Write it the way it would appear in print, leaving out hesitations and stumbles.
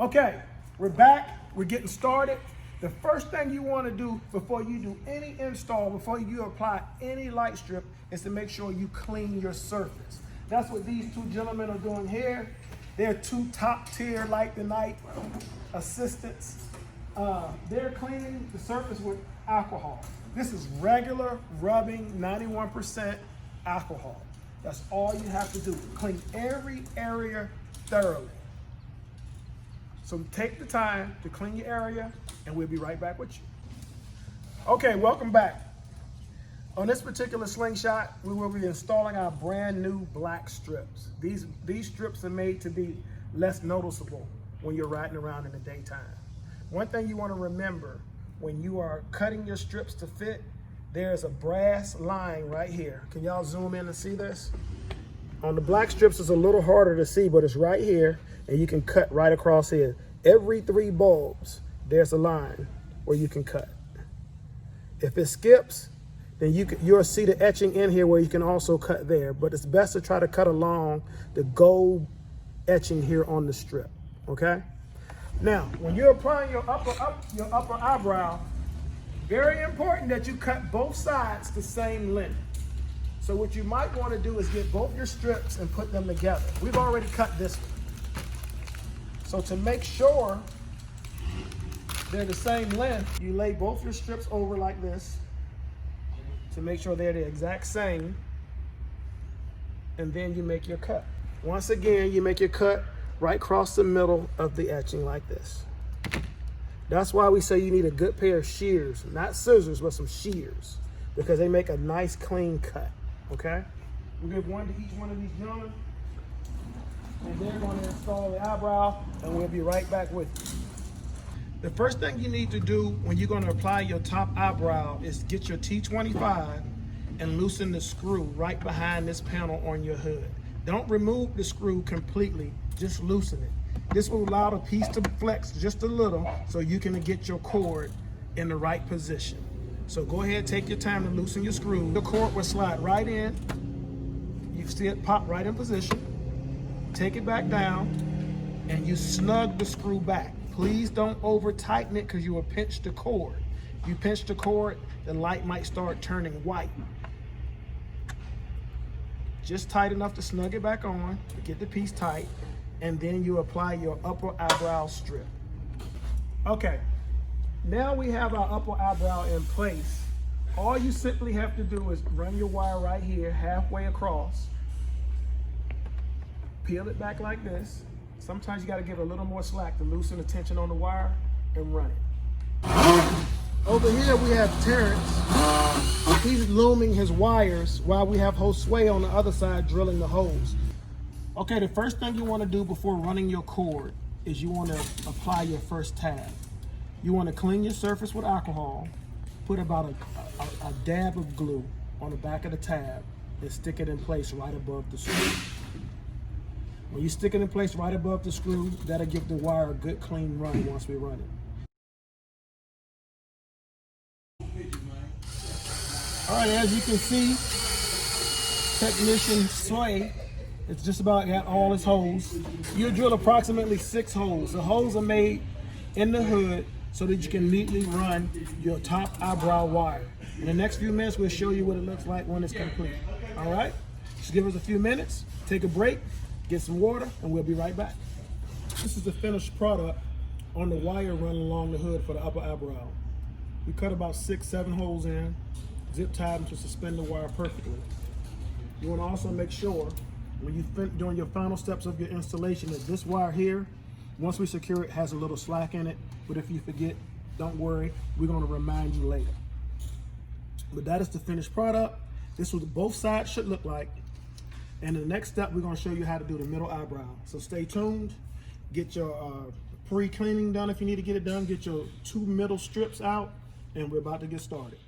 Okay, we're back. We're getting started. The first thing you want to do before you do any install, before you apply any light strip, is to make sure you clean your surface. That's what these two gentlemen are doing here. They're two top-tier Lite The Nite assistants. They're cleaning the surface with alcohol. This is regular rubbing, 91% alcohol. That's all you have to do. Clean every area thoroughly. So take the time to clean your area, and we'll be right back with you. Okay, welcome back. On this particular slingshot, we will be installing our brand new black strips. These strips are made to be less noticeable when you're riding around in the daytime. One thing you want to remember, when you are cutting your strips to fit, there's a brass line right here. Can y'all zoom in and see this? On the black strips, it's a little harder to see, but it's right here, and you can cut right across here. Every 3 bulbs, there's a line where you can cut. If it skips, then you'll see the etching in here where you can also cut there, but it's best to try to cut along the gold etching here on the strip, okay? Now, when you're applying your upper eyebrow, very important that you cut both sides the same length. So what you might want to do is get both your strips and put them together. We've already cut this one. So to make sure they're the same length, you lay both your strips over like this to make sure they're the exact same, and then you make your cut. Once again, you make your cut right across the middle of the etching like this. That's why we say you need a good pair of shears, not scissors, but some shears, because they make a nice clean cut, okay? We'll give one to each one of these gentlemen, and they're going to install the eyebrow, and we'll be right back with you. The first thing you need to do when you're going to apply your top eyebrow is get your T25 and loosen the screw right behind this panel on your hood. Don't remove the screw completely, just loosen it. This will allow the piece to flex just a little so you can get your cord in the right position. So go ahead, take your time to loosen your screw. The cord will slide right in. You see it pop right in position. Take it back down, and you snug the screw back. Please don't over tighten it because you will pinch the cord. If you pinch the cord, the light might start turning white. Just tight enough to snug it back on, to get the piece tight, and then you apply your upper eyebrow strip. Okay, now we have our upper eyebrow in place. All you simply have to do is run your wire right here, halfway across, peel it back like this. Sometimes you got to give it a little more slack to loosen the tension on the wire, and run it. Over here we have Terrence. He's looming his wires while we have Josue on the other side drilling the holes. Okay, the first thing you want to do before running your cord is you want to apply your first tab. You want to clean your surface with alcohol, put about a dab of glue on the back of the tab, and stick it in place right above the screw. When you stick it in place right above the screw, that'll give the wire a good clean run once we run it. All right, as you can see, technician Sway, it's just about got all his holes. You'll drill approximately 6 holes. The holes are made in the hood so that you can neatly run your top eyebrow wire. In the next few minutes, we'll show you what it looks like when it's complete. All right, just give us a few minutes, take a break, get some water, and we'll be right back. This is the finished product on the wire running along the hood for the upper eyebrow. We cut about 6-7 holes in, zip tied them to suspend the wire perfectly. You want to also make sure when you're doing your final steps of your installation that this wire here, once we secure it, has a little slack in it, but if you forget, don't worry, we're going to remind you later. But that is the finished product. This is what both sides should look like. And the next step, we're going to show you how to do the middle eyebrow. So stay tuned. Get your pre-cleaning done if you need to get it done. Get your 2 middle strips out, and we're about to get started.